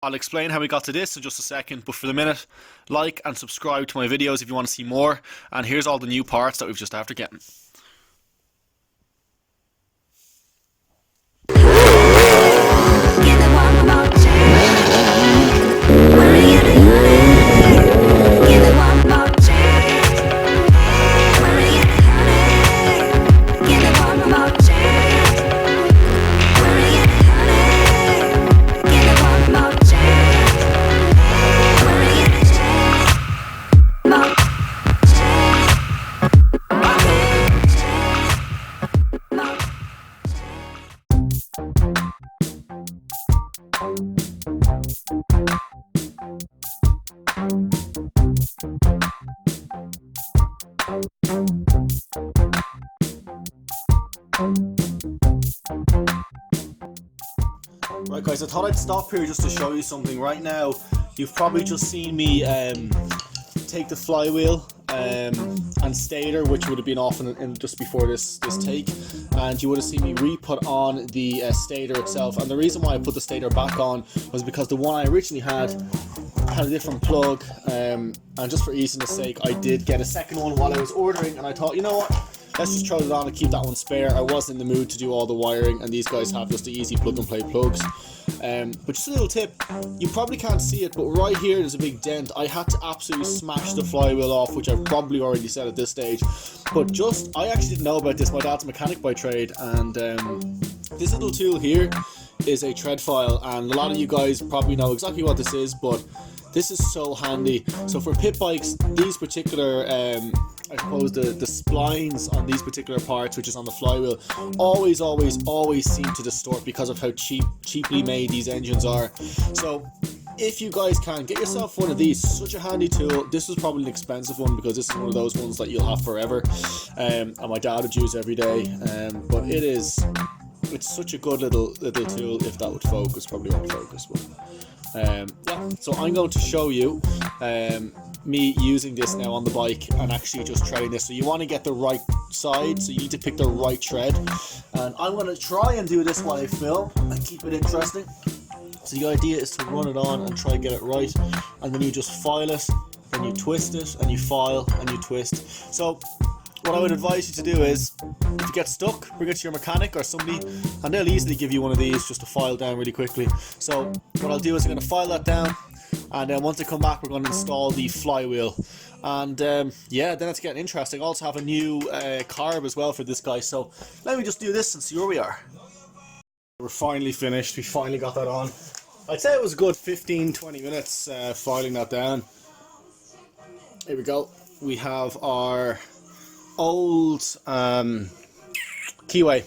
I'll explain how we got to this in just a second, but for the minute, like and subscribe to my videos if you want to see more, and here's all the new parts that we've just after getting. Right guys, I thought I'd stop here just to show you something. Right now, you've probably just seen me take the flywheel and stator, which would have been off in just before this take, and you would have seen me re-put on the stator itself. And the reason why I put the stator back on was because the one I originally had a different plug, and just for easiness sake I did get a second one while I was ordering, and I thought, you know what, let's just throw it on and keep that one spare. I wasn't in the mood to do all the wiring, and these guys have just the easy plug and play plugs. But just a little tip, you probably can't see it, but right here there's a big dent. I had to absolutely smash the flywheel off, which I've probably already said at this stage, but I actually didn't know about this. My dad's a mechanic by trade, and this little tool here is a tread file, and a lot of you guys probably know exactly what this is, but this is so handy. So for pit bikes, these particular I suppose the splines on these particular parts, which is on the flywheel, always seem to distort because of how cheaply made these engines are. So if you guys can get yourself one of these, such a handy tool. This is probably an expensive one because this is one of those ones that you'll have forever, and my dad would use every day, but it's such a good little tool. If that would focus, probably won't focus, but yeah, so I'm going to show you me using this now on the bike and actually just treading this. So you want to get the right side, so you need to pick the right tread, and I'm going to try and do this while I film and keep it interesting. So the idea is to run it on and try and get it right, and then you just file it, then you twist it, and you file and you twist. So what I would advise you to do is, if you get stuck, bring it to your mechanic or somebody, and they'll easily give you one of these just to file down really quickly. So what I'll do is I'm going to file that down, and then once I come back we're going to install the flywheel, and yeah, then it's getting interesting. I also have a new carb as well for this guy, so let me just do this and see where we are. We're finally finished. We finally got that on. I'd say it was a good 15-20 minutes filing that down. Here we go. We have our old keyway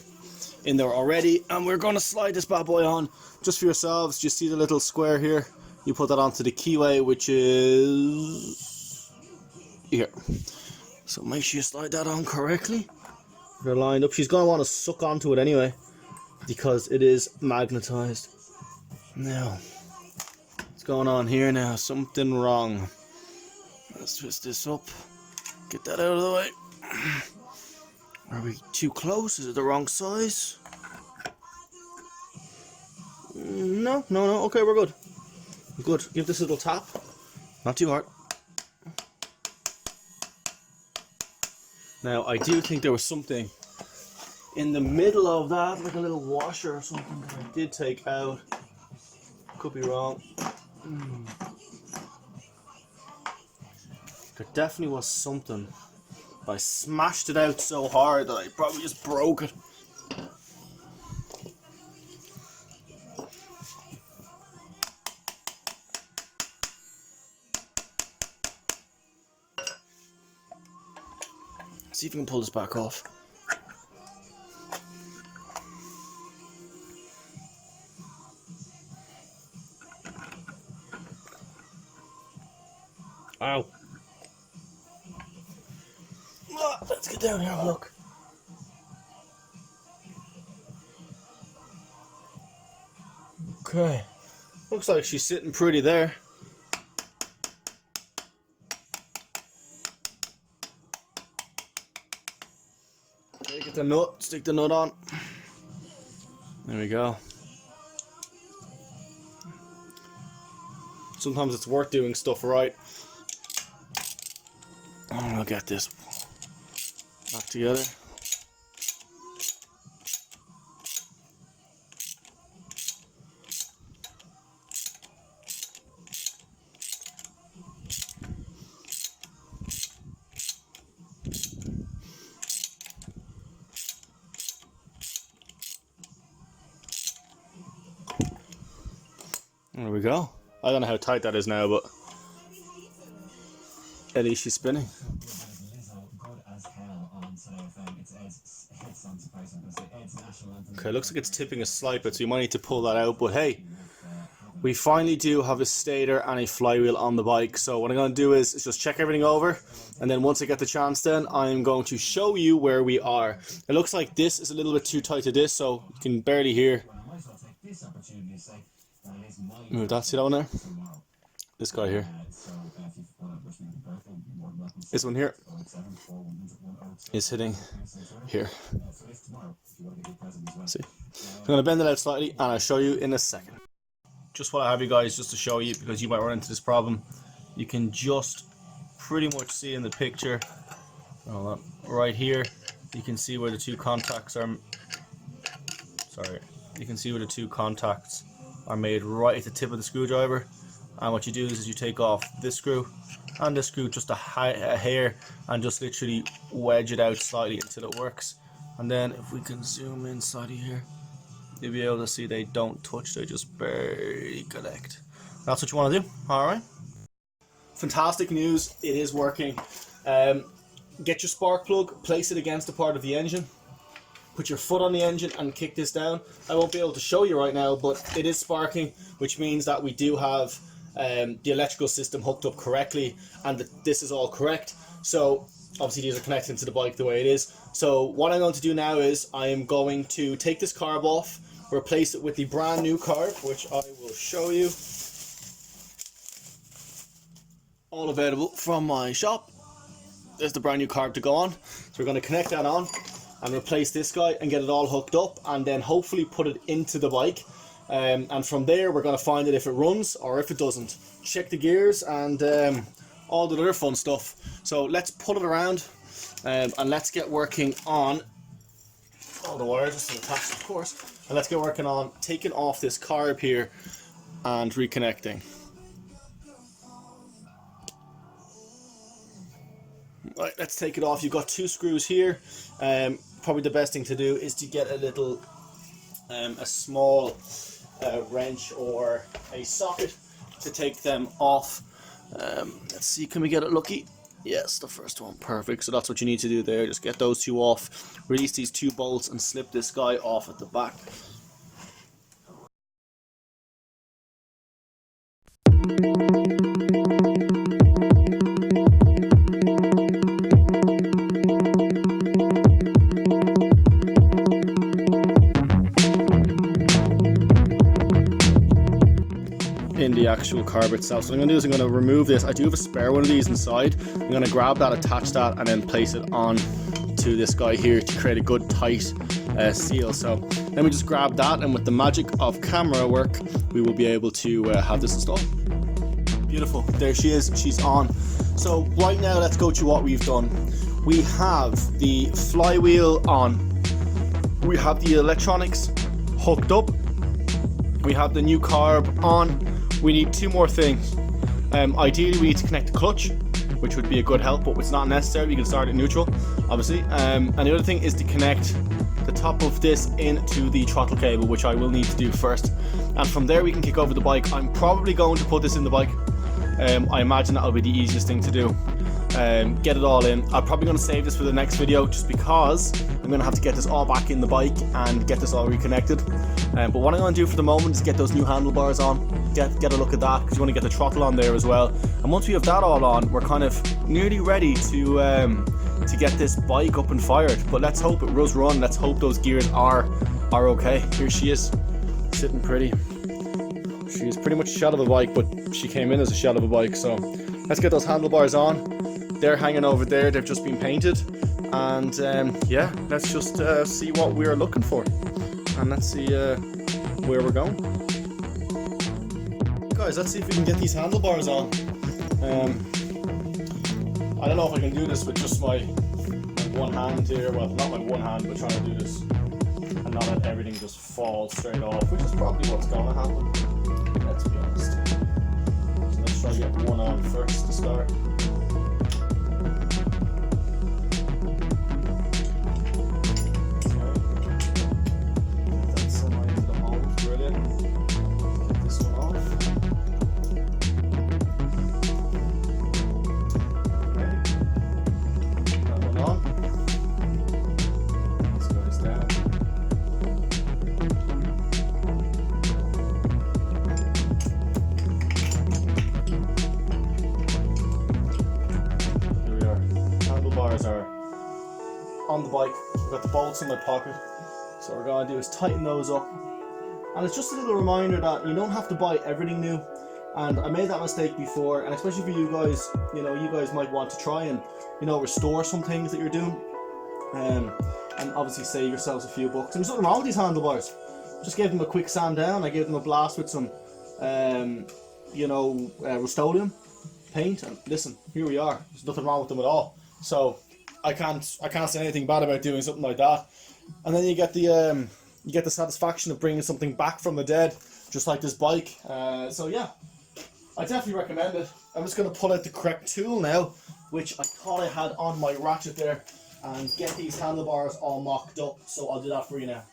in there already, and we're going to slide this bad boy on just for yourselves. Do you see the little square here? You put that onto the keyway, which is here. So make sure you slide that on correctly. They're lined up. She's going to want to suck onto it anyway because it is magnetized. Now, what's going on here now? Something wrong. Let's twist this up. Get that out of the way. Are we too close? Is it the wrong size? No. Okay, we're good. Good. Give this a little tap. Not too hard. Now, I do think there was something in the middle of that, like a little washer or something that I did take out. Could be wrong. There definitely was something. I smashed it out so hard that I probably just broke it. See if we can pull this back off. Ow. Let's get down here and look. Okay. Looks like she's sitting pretty there. Okay, get the nut, stick the nut on. There we go. Sometimes it's worth doing stuff right. I'll get this back together. There we go. I don't know how tight that is now, but at least she's spinning. Okay, looks like it's tipping a slight bit, so you might need to pull that out, but hey, we finally do have a stator and a flywheel on the bike. So what I'm going to do is just check everything over, and then once I get the chance, then I'm going to show you where we are. It looks like this is a little bit too tight to this, so you can barely hear. Move that, see that one there? This guy here. This one here is hitting here. See? I'm going to bend it out slightly and I'll show you in a second. Just what I have you guys, just to show you, because you might run into this problem. You can just pretty much see in the picture, right here, you can see where the two contacts are. Sorry, you can see where the two contacts are made right at the tip of the screwdriver. And what you do is you take off this screw and this screw, just a hair, and just literally wedge it out slightly until it works. And then if we can zoom in slightly here, you'll be able to see they don't touch, they just barely connect. That's what you want to do. Alright, fantastic news, it is working. Get your spark plug, place it against a part of the engine, put your foot on the engine and kick this down. I won't be able to show you right now, but it is sparking, which means that we do have the electrical system hooked up correctly, and that this is all correct. So obviously these are connected to the bike the way it is. So what I'm going to do now is I am going to take this carb off, replace it with the brand new carb, which I will show you. All available from my shop. There's the brand new carb to go on. So we're going to connect that on and replace this guy and get it all hooked up, and then hopefully put it into the bike. And from there we're going to find it if it runs or if it doesn't. Check the gears and all the other fun stuff. So let's pull it around and let's get working on all the wires, just attached of course, and let's get working on taking off this carb here and reconnecting. Right, let's take it off. You've got two screws here. Probably the best thing to do is to get a little a small wrench or a socket to take them off. Let's see, can we get it lucky? Yes, the first one, perfect. So that's what you need to do there, just get those two off, release these two bolts and slip this guy off at the back. In the actual carb itself. So what I'm going to do is I'm going to remove this. I do have a spare one of these inside. I'm going to grab that, attach that, and then place it on to this guy here to create a good tight seal. So let me just grab that, and with the magic of camera work we will be able to have this installed. Beautiful, there she is, she's on. So right now let's go through what we've done. We have the flywheel on, we have the electronics hooked up, we have the new carb on. We need two more things. Ideally we need to connect the clutch, which would be a good help, but it's not necessary. We can start at neutral, obviously. And the other thing is to connect the top of this into the throttle cable, which I will need to do first. And from there we can kick over the bike. I'm probably going to put this in the bike. I imagine that'll be the easiest thing to do. Get it all in. I'm probably going to save this for the next video, just because I'm going to have to get this all back in the bike and get this all reconnected. But what I'm going to do for the moment is get those new handlebars on, get a look at that, because you want to get the throttle on there as well. And once we have that all on, we're kind of nearly ready to get this bike up and fired. But let's hope it does run. Let's hope those gears are okay. Here she is, sitting pretty. She is pretty much a shell of a bike, but she came in as a shell of a bike. So let's get those handlebars on. They're hanging over there, they've just been painted. And yeah, let's just see what we're looking for. And let's see where we're going. guys, let's see if we can get these handlebars on. I don't know if I can do this with just my one hand here. Well, not my one hand, but trying to do this and not let everything just fall straight off, which is probably what's going to happen. Let's be honest. So let's try to get one on first to start. Are on the bike. I've got the bolts in my pocket, so what we're going to do is tighten those up. And it's just a little reminder that you don't have to buy everything new, and I made that mistake before, and especially for you guys, you know, you guys might want to try and, you know, restore some things that you're doing, and obviously save yourselves a few bucks. And there's nothing wrong with these handlebars. Just gave them a quick sand down. I gave them a blast with some you know, Rust-Oleum paint, and listen, here we are. There's nothing wrong with them at all. So I can't say anything bad about doing something like that. And then you get the satisfaction of bringing something back from the dead, just like this bike. So yeah, I definitely recommend it. I'm just going to pull out the correct tool now, which I thought I had on my ratchet there, and get these handlebars all mocked up. So I'll do that for you now.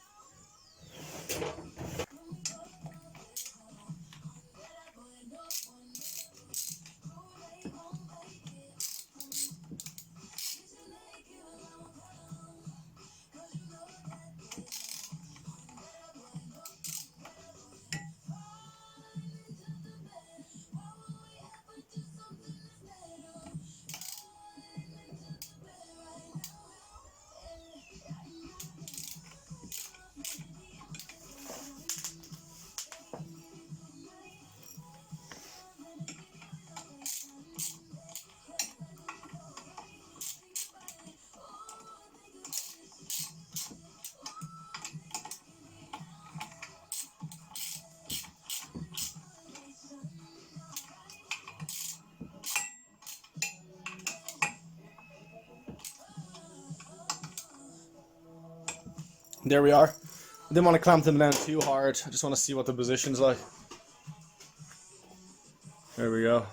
There we are. I didn't want to clamp them down too hard. I just want to see what the position's like. There we go.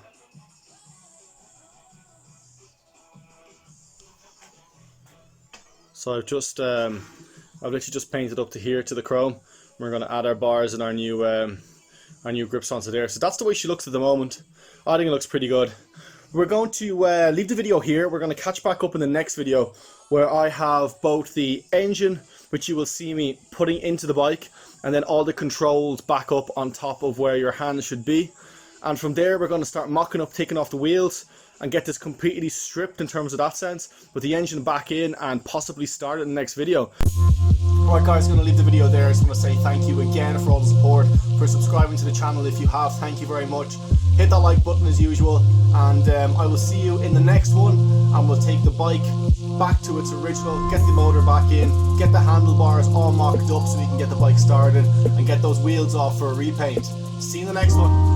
So I've literally just painted up to here to the chrome. We're going to add our bars and our new grips onto there. So that's the way she looks at the moment. I think it looks pretty good. We're going to leave the video here. We're going to catch back up in the next video where I have both the engine, which you will see me putting into the bike, and then all the controls back up on top of where your hands should be. And from there we're going to start mocking up, taking off the wheels, and get this completely stripped in terms of that sense, with the engine back in, and possibly start it in the next video. Alright guys, I'm going to leave the video there. I just want to say thank you again for all the support, for subscribing to the channel if you have. Thank you very much. Hit that like button as usual, and I will see you in the next one, and we'll take the bike back to its original, get the motor back in, get the handlebars all mocked up so we can get the bike started and get those wheels off for a repaint. See you in the next one.